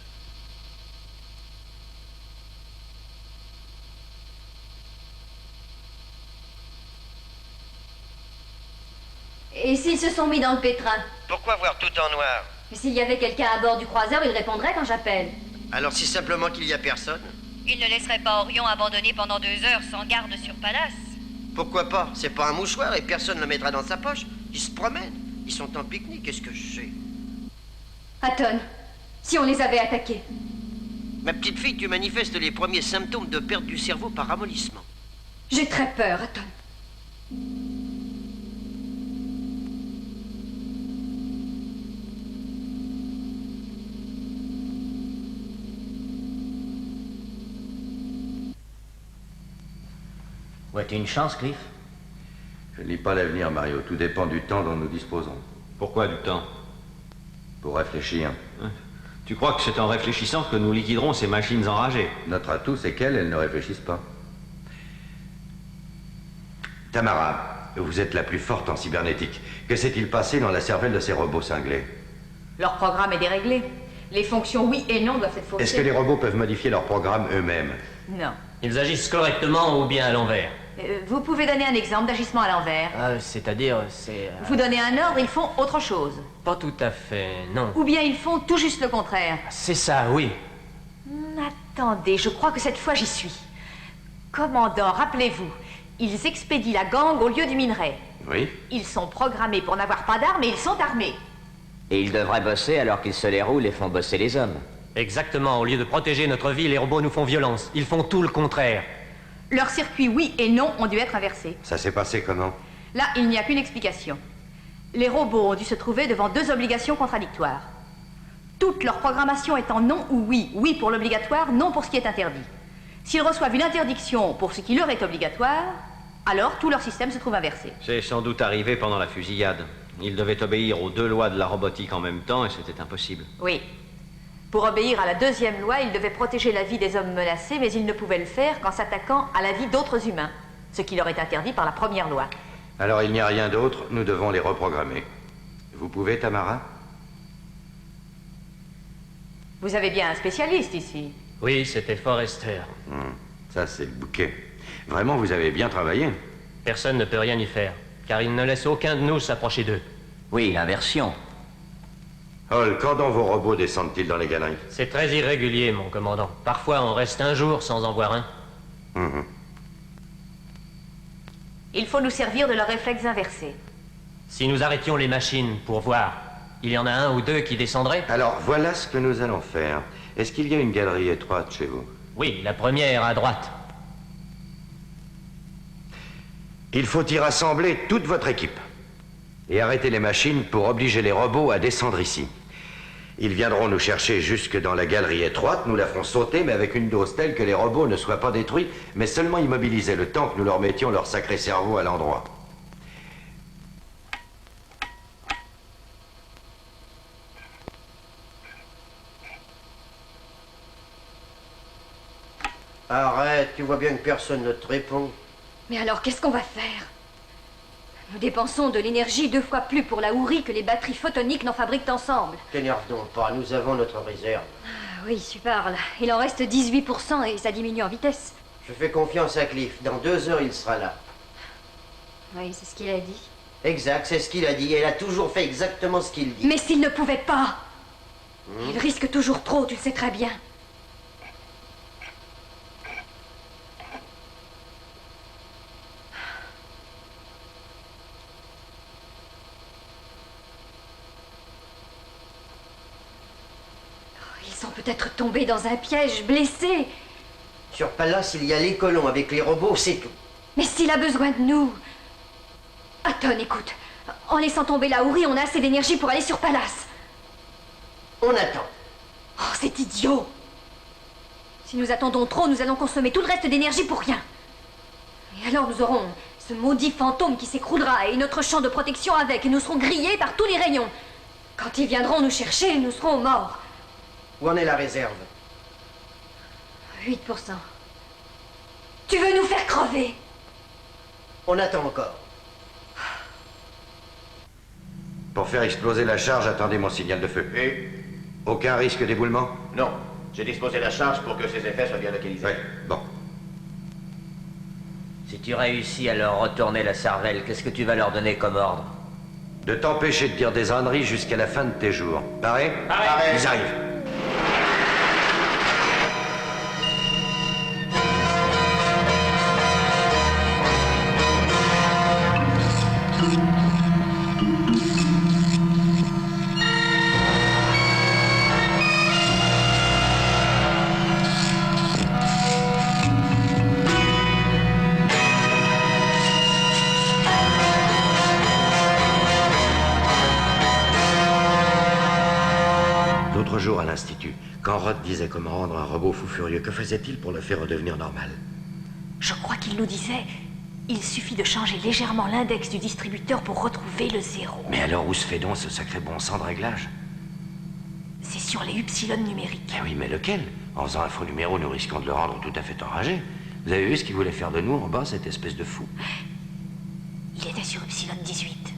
Et s'ils se sont mis dans le pétrin? Pourquoi voir tout en noir? Mais s'il y avait quelqu'un à bord du croiseur, il répondrait quand j'appelle. Alors si simplement qu'il y a personne? Il ne laisserait pas Orion abandonné pendant 2 heures sans garde sur Pallas. Pourquoi pas? C'est pas un mouchoir et personne ne le mettra dans sa poche. Ils se promènent. Ils sont en pique-nique, qu'est-ce que je sais? Aton, si on les avait attaqués. Ma petite fille, tu manifestes les premiers symptômes de perte du cerveau par amollissement. J'ai très peur, Aton. Vois-tu une chance, Cliff? Je ne lis pas l'avenir, Mario. Tout dépend du temps dont nous disposons. Pourquoi du temps? Pour réfléchir. Tu crois que c'est en réfléchissant que nous liquiderons ces machines enragées? Notre atout, c'est qu'elles ne réfléchissent pas. Tamara, vous êtes la plus forte en cybernétique. Que s'est-il passé dans la cervelle de ces robots cinglés? Leur programme est déréglé. Les fonctions oui et non doivent être forcées. Est-ce que les robots peuvent modifier leur programme eux-mêmes? Non. Ils agissent correctement ou bien à l'envers. Vous pouvez donner un exemple d'agissement à l'envers? C'est-à-dire, c'est... Vous donnez un ordre, ils font autre chose. Pas tout à fait, non. Ou bien ils font tout juste le contraire. C'est ça, oui. Attendez, je crois que cette fois j'y suis. Commandant, rappelez-vous, ils expédient la gangue au lieu du minerai. Oui. Ils sont programmés pour n'avoir pas d'armes et ils sont armés. Et ils devraient bosser alors qu'ils se les roulent et font bosser les hommes. Exactement, au lieu de protéger notre vie, les robots nous font violence. Ils font tout le contraire. Leurs circuits oui et non ont dû être inversés. Ça s'est passé comment? Là, il n'y a qu'une explication. Les robots ont dû se trouver devant 2 obligations contradictoires. Toute leur programmation est en non ou oui. Oui pour l'obligatoire, non pour ce qui est interdit. S'ils reçoivent une interdiction pour ce qui leur est obligatoire, alors tout leur système se trouve inversé. C'est sans doute arrivé pendant la fusillade. Ils devaient obéir aux 2 lois de la robotique en même temps et c'était impossible. Oui. Pour obéir à la 2e loi, ils devaient protéger la vie des hommes menacés, mais ils ne pouvaient le faire qu'en s'attaquant à la vie d'autres humains, ce qui leur est interdit par la 1re loi. Alors il n'y a rien d'autre, nous devons les reprogrammer. Vous pouvez, Tamara? Vous avez bien un spécialiste ici. Oui, c'était Forrester. Ça, c'est le bouquet. Vraiment, vous avez bien travaillé. Personne ne peut rien y faire, car il ne laisse aucun de nous s'approcher d'eux. Oui, l'inversion. Hall, quand donc vos robots descendent-ils dans les galeries? C'est très irrégulier, mon commandant. Parfois, on reste un jour sans en voir un. Il faut nous servir de leurs réflexes inversés. Si nous arrêtions les machines pour voir, il y en a 1 ou 2 qui descendraient? Alors, voilà ce que nous allons faire. Est-ce qu'il y a une galerie étroite chez vous? Oui, la première à droite. Il faut y rassembler toute votre équipe. Et arrêter les machines pour obliger les robots à descendre ici. Ils viendront nous chercher jusque dans la galerie étroite, nous la ferons sauter, mais avec une dose telle que les robots ne soient pas détruits, mais seulement immobilisés le temps que nous leur mettions leur sacré cerveau à l'endroit. Arrête, tu vois bien que personne ne te répond. Mais alors, qu'est-ce qu'on va faire? Nous dépensons de l'énergie 2 fois plus pour la hourie que les batteries photoniques n'en fabriquent ensemble. T'énerve donc pas, nous avons notre réserve. Ah oui, tu parles. Il en reste 18% et ça diminue en vitesse. Je fais confiance à Cliff. Dans 2 heures, il sera là. Oui, c'est ce qu'il a dit. Exact, c'est ce qu'il a dit. Elle a toujours fait exactement ce qu'il dit. Mais s'il ne pouvait pas, il risque toujours trop, tu le sais très bien. Ils sont peut-être tombés dans un piège, blessés. Sur Pallas, il y a les colons avec les robots, c'est tout. Mais s'il a besoin de nous... Aton, écoute. En laissant tomber la hourie, on a assez d'énergie pour aller sur Pallas. On attend. Oh, c'est idiot. Si nous attendons trop, nous allons consommer tout le reste d'énergie pour rien. Et alors nous aurons ce maudit fantôme qui s'écroulera et notre champ de protection avec, et nous serons grillés par tous les rayons. Quand ils viendront nous chercher, nous serons morts. Où en est la réserve? 8%. Tu veux nous faire crever? On attend encore. Pour faire exploser la charge, attendez mon signal de feu. Et Aucun risque d'éboulement? non, j'ai disposé la charge pour que ses effets soient bien localisés. Oui, bon. Si tu réussis à leur retourner la cervelle, qu'est-ce que tu vas leur donner comme ordre? De t'empêcher de dire des âneries jusqu'à la fin de tes jours. Pareil? Pareil. Ils arrivent. L'autre jour à l'Institut, quand Rod disait comment rendre un robot fou furieux, que faisait-il pour le faire redevenir normal? Je crois qu'il nous disait, il suffit de changer légèrement l'index du distributeur pour retrouver le zéro. Mais alors où se fait donc ce sacré bon sens de réglage? C'est sur les upsilon numériques. Eh oui, mais lequel? En faisant un faux numéro, nous risquons de le rendre tout à fait enragé. Vous avez vu ce qu'il voulait faire de nous en bas, cette espèce de fou? Il était sur upsilon 18.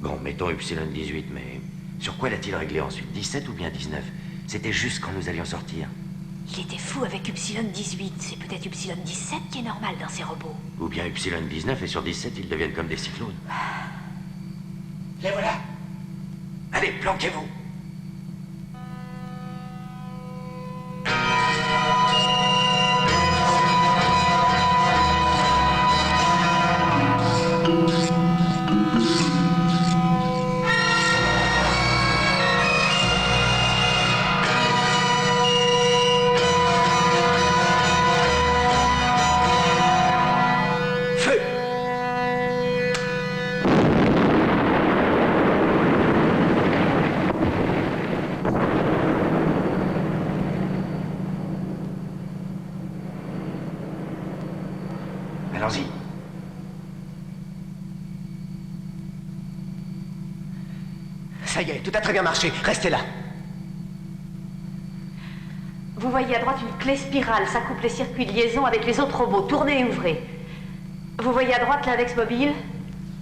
Bon, mettons Upsilon 18, mais sur quoi l'a-t-il réglé ensuite? 17 ou bien 19? C'était juste quand nous allions sortir. Il était fou avec upsilon 18. C'est peut-être upsilon 17 qui est normal dans ces robots. Ou bien Upsilon 19 et sur 17, ils deviennent comme des cyclones. Les voilà. Allez, planquez-vous. Allons-y. Ça y est, tout a très bien marché. Restez là. Vous voyez à droite une clé spirale. Ça coupe les circuits de liaison avec les autres robots. Tournez et ouvrez. Vous voyez à droite l'index mobile?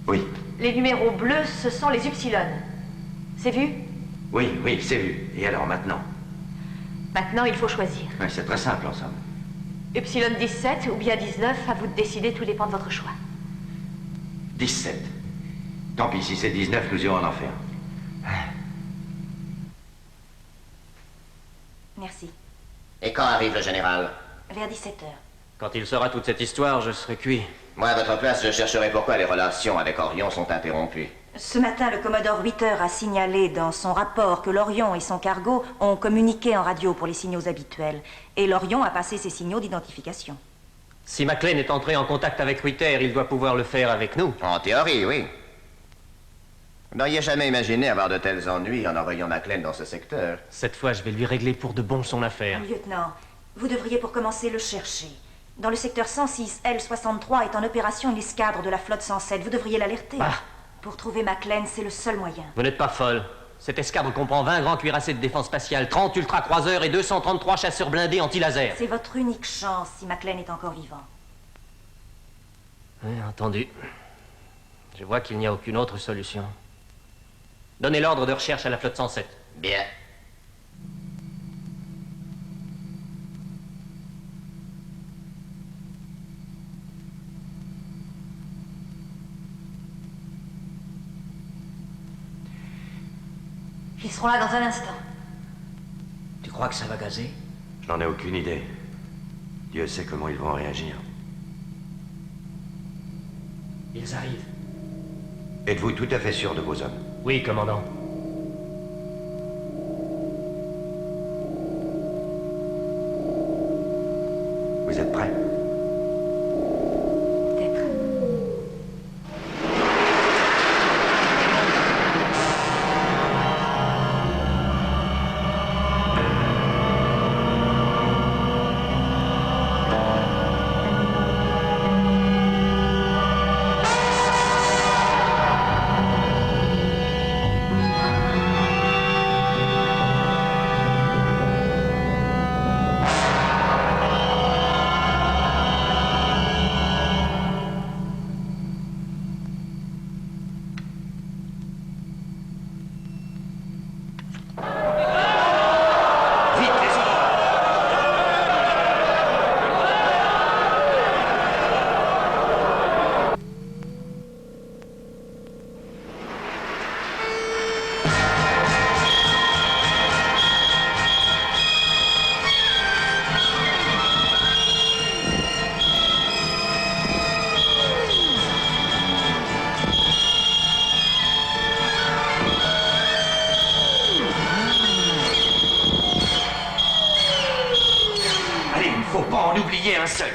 Oui. Les numéros bleus, ce sont les upsilon. C'est vu? Oui, oui, c'est vu. Et alors maintenant? Maintenant, il faut choisir. Ouais, c'est très simple en somme. Upsilon 17 ou bien 19, à vous de décider, tout dépend de votre choix. 17. Tant pis, si c'est 19, nous irons en enfer. Merci. Et quand arrive le général? Vers 17h. Quand il saura toute cette histoire, je serai cuit. Moi, à votre place, je chercherai pourquoi les relations avec Orion sont interrompues. Ce matin, le Commodore Witter a signalé dans son rapport que l'Orion et son cargo ont communiqué en radio pour les signaux habituels. Et l'Orion a passé ses signaux d'identification. Si McLean est entré en contact avec Ritter, il doit pouvoir le faire avec nous. En théorie, oui. Vous n'auriez jamais imaginé avoir de tels ennuis en envoyant McLean dans ce secteur. Cette fois, je vais lui régler pour de bon son affaire. Lieutenant, vous devriez pour commencer le chercher. Dans le secteur 106, L63 est en opération une escadre de la flotte 107. Vous devriez l'alerter. Ah. Pour trouver McLean, c'est le seul moyen. Vous n'êtes pas folle. Cette escadre comprend 20 grands cuirassés de défense spatiale, 30 ultra-croiseurs et 233 chasseurs blindés anti-laser. C'est votre unique chance si McLean est encore vivant. Oui, entendu. Je vois qu'il n'y a aucune autre solution. Donnez l'ordre de recherche à la flotte 107. Bien. Ils seront là dans un instant. Tu crois que ça va gazer? Je n'en ai aucune idée. Dieu sait comment ils vont réagir. Ils arrivent. Êtes-vous tout à fait sûr de vos hommes? Oui, commandant. Vous êtes prêts? un seul.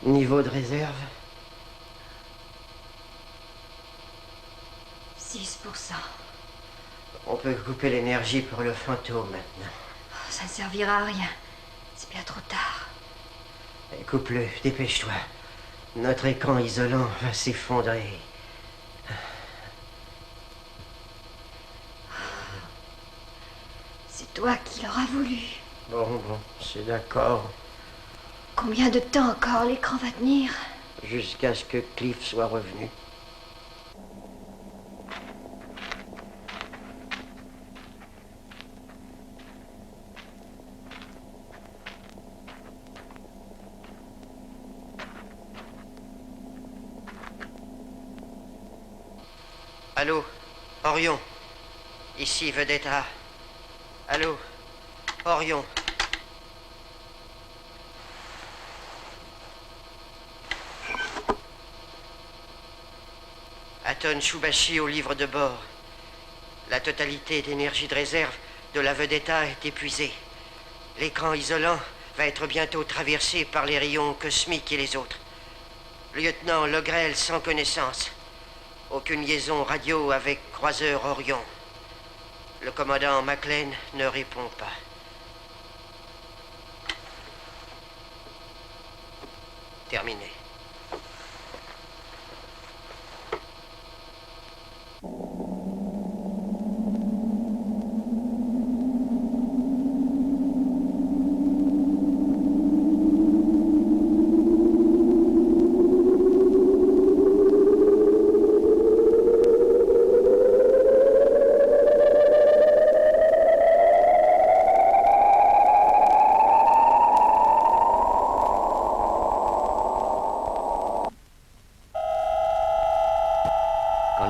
Niveau de réserve? 6%. On peut couper l'énergie pour le fantôme maintenant. Ça ne servira à rien. C'est bien trop tard. Coupe-le, dépêche-toi. Notre écran isolant va s'effondrer. C'est toi qui l'auras voulu. Bon, c'est d'accord. Combien de temps encore l'écran va tenir? Jusqu'à ce que Cliff soit revenu. Allô, Orion. Ici, Vedetta. Allô, Orion. Aton Shubashi au livre de bord. La totalité d'énergie de réserve de la Vedetta est épuisée. L'écran isolant va être bientôt traversé par les rayons cosmiques et les autres. Lieutenant Logrel sans connaissance. Aucune liaison radio avec croiseur Orion. Le commandant McLean ne répond pas. Terminé.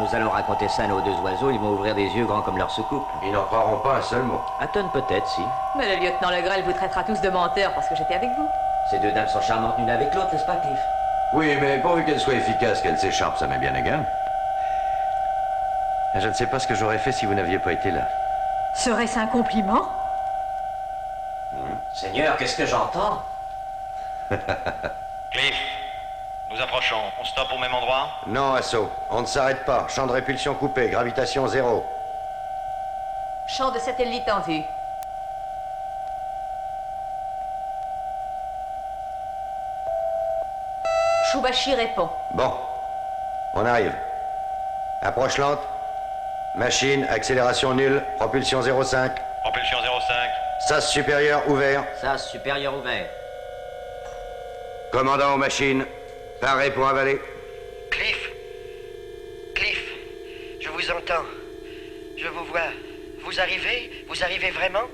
Nous allons raconter ça à nos deux oiseaux, ils vont ouvrir des yeux grands comme leur soucoupe. Ils n'en croiront pas un seul mot. Aton peut-être, si. Mais le lieutenant Legrel vous traitera tous de menteurs parce que j'étais avec vous. Ces deux dames sont charmantes l'une avec l'autre, n'est-ce pas, Cliff? Oui, mais pourvu qu'elle soit efficace, qu'elle s'écharpe, ça m'est bien égal. Je ne sais pas ce que j'aurais fait si vous n'aviez pas été là. Serait-ce un compliment? Seigneur, qu'est-ce que j'entends? Cliff, nous approchons. On stoppe au même endroit? Non, Assaut. On ne s'arrête pas. Champ de répulsion coupé. Gravitation 0. Champ de satellite en vue. Shubashi répond. Bon. On arrive. Approche lente. Machine, accélération nulle. Propulsion 0,5. Propulsion 0,5. Sas supérieur ouvert. Sas supérieur ouvert. Commandant aux machines. Paré pour avaler. Cliff, je vous entends. Je vous vois. Vous arrivez vraiment?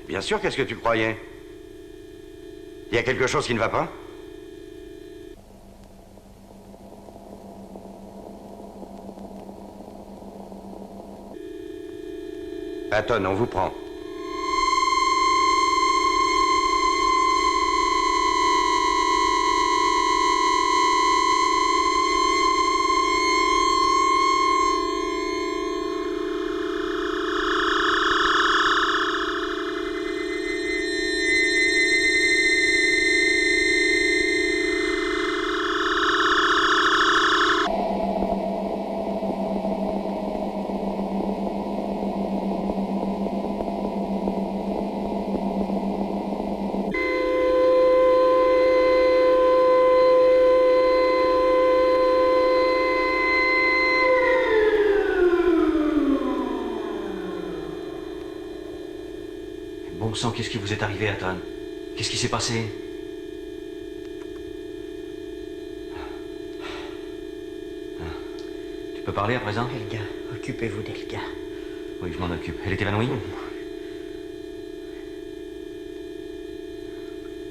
Bien sûr, qu'est-ce que tu croyais? Il y a quelque chose qui ne va pas? Aton, on vous prend. Bon sang, qu'est-ce qui vous est arrivé, Aton? Qu'est-ce qui s'est passé? Tu peux parler à présent? Elga, occupez-vous d'Elga. Oui, je m'en occupe. Elle est évanouie?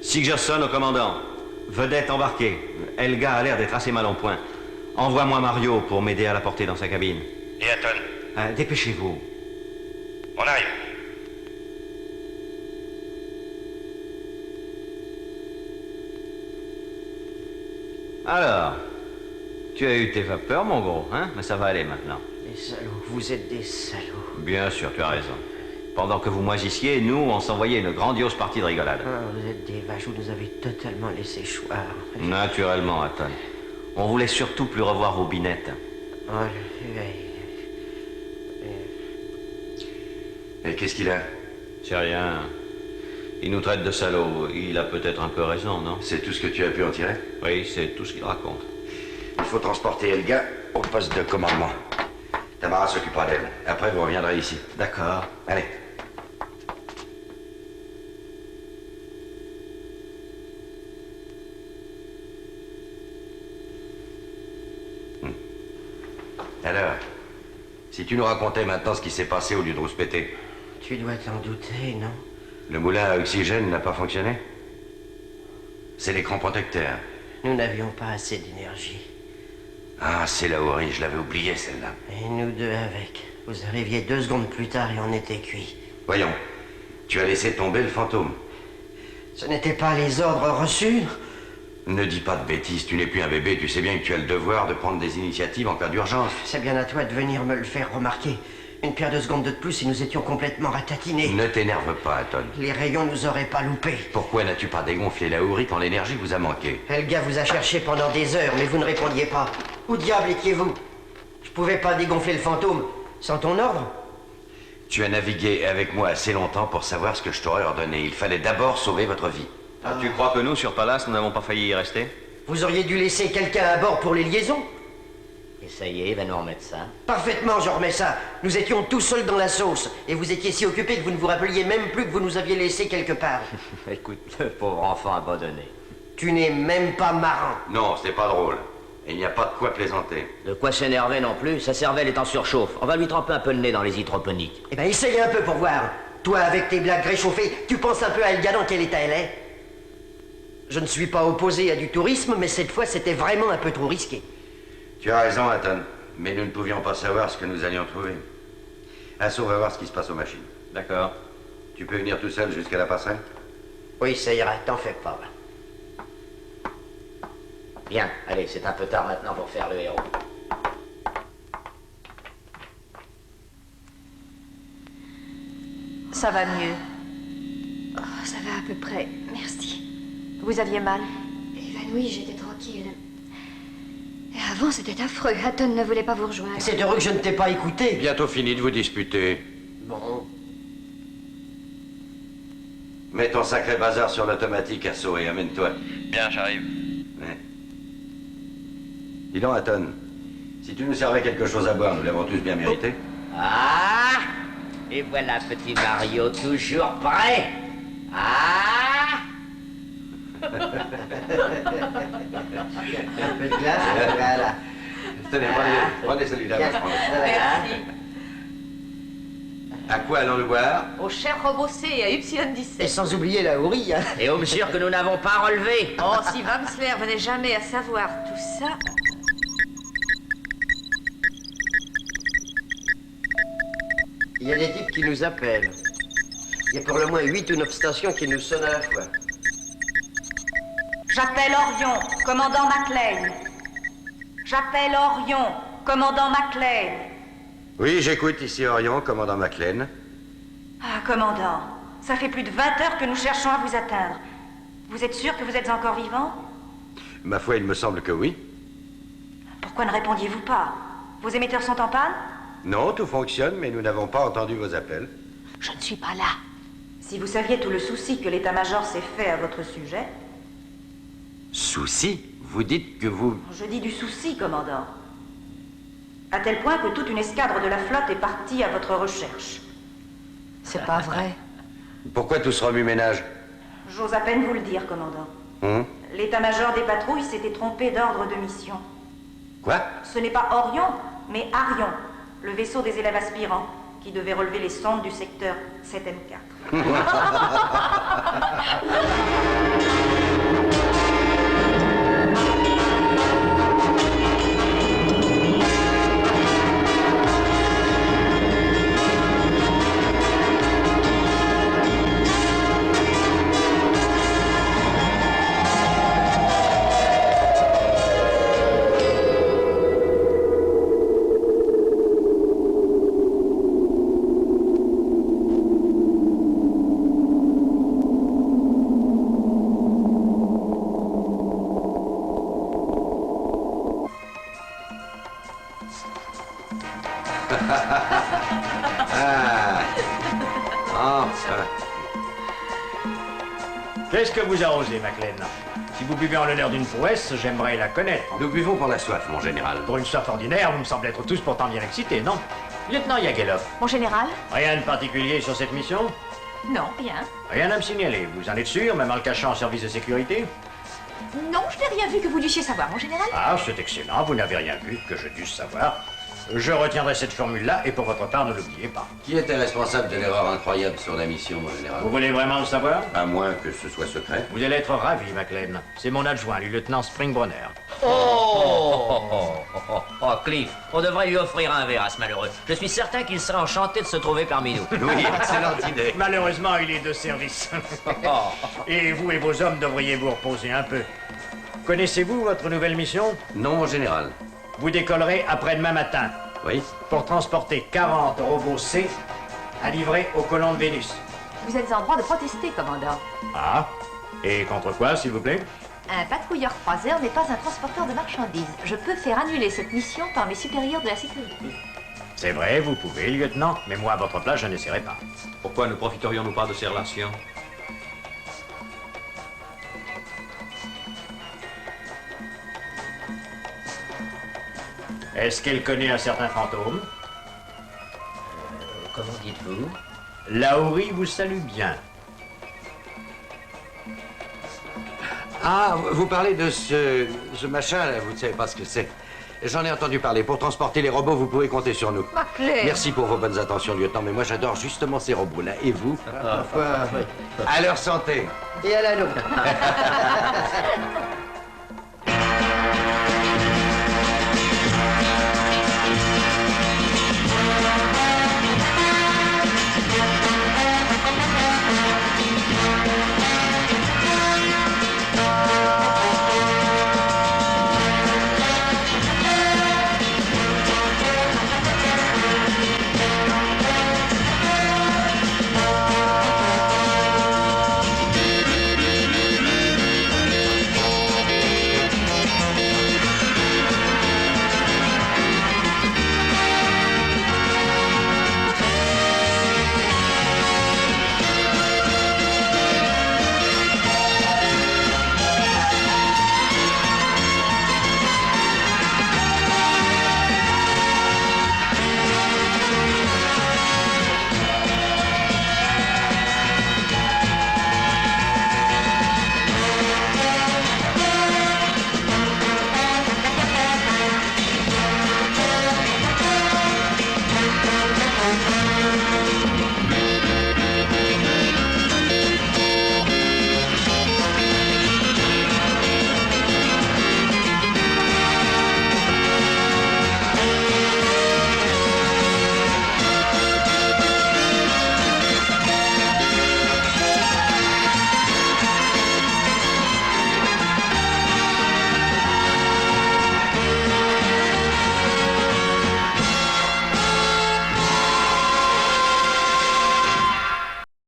Sigurdsson au commandant. Vedette embarquée. Elga a l'air d'être assez mal en point. Envoie-moi Mario pour m'aider à la porter dans sa cabine. Et Aton? Dépêchez-vous. On arrive. Alors, Tu as eu tes vapeurs, mon gros, hein? Mais ça va aller maintenant. Des salauds, vous êtes des salauds. Bien sûr, tu as raison. Pendant que vous moisissiez, nous, on s'envoyait une grandiose partie de rigolade. Ah, vous êtes des vaches, vous nous avez totalement laissé choir. Naturellement, Hatton. On voulait surtout plus revoir vos binettes. Oh, Et qu'est-ce qu'il a? C'est rien. Il nous traite de salauds. Il a peut-être un peu raison, non? C'est tout ce que tu as pu en tirer? Oui, c'est tout ce qu'il raconte. Il faut transporter Elga au poste de commandement. Tamara s'occupera d'elle. Après, vous reviendrez ici. D'accord. Allez. Alors, si tu nous racontais maintenant ce qui s'est passé au lieu de rouspéter. Tu dois t'en douter, non? Le moulin à oxygène n'a pas fonctionné? C'est l'écran protecteur. Nous n'avions pas assez d'énergie. Ah, c'est la Ori, je l'avais oublié celle-là. Et nous deux avec. Vous arriviez 2 secondes plus tard et on était cuits. Voyons, tu as laissé tomber le fantôme. Ce n'étaient pas les ordres reçus? Ne dis pas de bêtises, tu n'es plus un bébé, tu sais bien que tu as le devoir de prendre des initiatives en cas d'urgence. C'est bien à toi de venir me le faire remarquer. Une paire de secondes de plus et nous étions complètement ratatinés. Ne t'énerve pas, Hatton. Les rayons nous auraient pas loupés. Pourquoi n'as-tu pas dégonflé la Ori quand l'énergie vous a manqué? Helga vous a cherché pendant des heures, mais vous ne répondiez pas. Où diable étiez-vous? Je pouvais pas dégonfler le fantôme sans ton ordre. Tu as navigué avec moi assez longtemps pour savoir ce que je t'aurais ordonné. Il fallait d'abord sauver votre vie. Ah, tu crois que nous, sur Pallas, nous n'avons pas failli y rester? Vous auriez dû laisser quelqu'un à bord pour les liaisons. Et ça y est, il va nous remettre ça. Parfaitement, je remets ça. Nous étions tout seuls dans la sauce. Et vous étiez si occupés que vous ne vous rappeliez même plus que vous nous aviez laissés quelque part. Écoute, le pauvre enfant abandonné. Tu n'es même pas marrant. Non, c'est pas drôle. Et il n'y a pas de quoi plaisanter. De quoi s'énerver non plus, sa cervelle est en surchauffe. On va lui tremper un peu le nez dans les hydroponiques. Eh ben, essaye un peu pour voir. Toi, avec tes blagues réchauffées, tu penses un peu à Elga dans quel état elle est? Je ne suis pas opposé à du tourisme, mais cette fois, c'était vraiment un peu trop risqué. Tu as raison, Hatton. Mais nous ne pouvions pas savoir ce que nous allions trouver. Asso va voir ce qui se passe aux machines. D'accord. Tu peux venir tout seul jusqu'à la passerelle? Oui, ça ira, t'en fais pas. Bien, allez, c'est un peu tard maintenant pour faire le héros. Ça va mieux. Oh, ça va à peu près, merci. Vous aviez mal? Évanouie, j'étais tranquille. Et avant, c'était affreux. Hatton ne voulait pas vous rejoindre. C'est heureux que je ne t'ai pas écouté. Bientôt fini de vous disputer. Bon. Mets ton sacré bazar sur l'automatique, Asso, et amène-toi. Bien, j'arrive. Ouais. Dis donc, Hatton, si tu nous servais quelque chose à boire, nous l'avons tous bien mérité. Ah! Et voilà petit Mario, toujours prêt. Ah! Un peu de glace, voilà. Tenez, prenez celui-là. moi, je prends le- Merci. À quoi allons-nous boire? Au cher robot C et à Et Y17. sans oublier la Ori, hein. Et aux mesures que nous n'avons pas relevées. Oh, si Wamsler venait jamais à savoir tout ça. Il y a des types qui nous appellent. Il y a pour le moins 8 ou 9 stations qui nous sonnent à la fois. J'appelle Orion, commandant McLean. J'appelle Orion, commandant McLean. Oui, j'écoute, ici Orion, commandant McLean. Ah, commandant, ça fait plus de 20 heures que nous cherchons à vous atteindre. Vous êtes sûr que vous êtes encore vivant? Ma foi, il me semble que oui. Pourquoi ne répondiez-vous pas? Vos émetteurs sont en panne? Non, tout fonctionne, mais nous n'avons pas entendu vos appels. Je ne suis pas là. Si vous saviez tout le souci que l'état-major s'est fait à votre sujet... Souci? Vous dites que vous... Je dis du souci, commandant. À tel point que toute une escadre de la flotte est partie à votre recherche. C'est pas vrai. Pourquoi tout ce remue-ménage? J'ose à peine vous le dire, commandant. L'état-major des patrouilles s'était trompé d'ordre de mission. Quoi? Ce n'est pas Orion, mais Arion, le vaisseau des élèves aspirants, qui devait relever les sondes du secteur 7M4. Oh, ça va. Qu'est-ce que vous arrosez, Maclean? Si vous buvez en l'honneur d'une prouesse, j'aimerais la connaître. Nous buvons pour la soif, mon général. Pour une soif ordinaire, vous me semblez être tous pourtant bien excités, non? Lieutenant Yagelov, Mon général? rien de particulier sur cette mission? Non, rien. Rien à me signaler. Vous en êtes sûr, même en le cachant en service de sécurité? Non, je n'ai rien vu que vous dussiez savoir, mon général. Ah, c'est excellent, vous n'avez rien vu que je dusse savoir. Je retiendrai cette formule-là, et pour votre part, ne l'oubliez pas. Qui était responsable de l'erreur incroyable sur la mission, mon général? Vous voulez vraiment le savoir? À moins que ce soit secret. Vous allez être ravi, Maclean. C'est mon adjoint, le lieutenant Springbrunner. Oh, Cliff, on devrait lui offrir un verre à ce malheureux. Je suis certain qu'il serait enchanté de se trouver parmi nous. Oui, excellente idée. Malheureusement, il est de service. Et vous et vos hommes devriez vous reposer un peu. Connaissez-vous votre nouvelle mission? Non, mon général. Vous décollerez après-demain matin. Oui. Pour transporter 40 robots C à livrer aux colons de Vénus. Vous êtes en droit de protester, commandant. Ah? Et contre quoi, s'il vous plaît? Un patrouilleur-croiseur n'est pas un transporteur de marchandises. Je peux faire annuler cette mission par mes supérieurs de la sécurité. C'est vrai, vous pouvez, lieutenant, mais moi, à votre place, je n'essaierai pas. Pourquoi ne profiterions-nous pas de ces relations? Est-ce qu'elle connaît un certain fantôme? Comment dites-vous? Lauri vous salue bien. Ah, vous parlez de ce machin, là, vous ne savez pas ce que c'est. J'en ai entendu parler. Pour transporter les robots, vous pouvez compter sur nous. Maclean. Merci pour vos bonnes attentions, lieutenant, mais moi j'adore justement ces robots-là. Et vous? Oui. À leur santé. Et à la nôtre.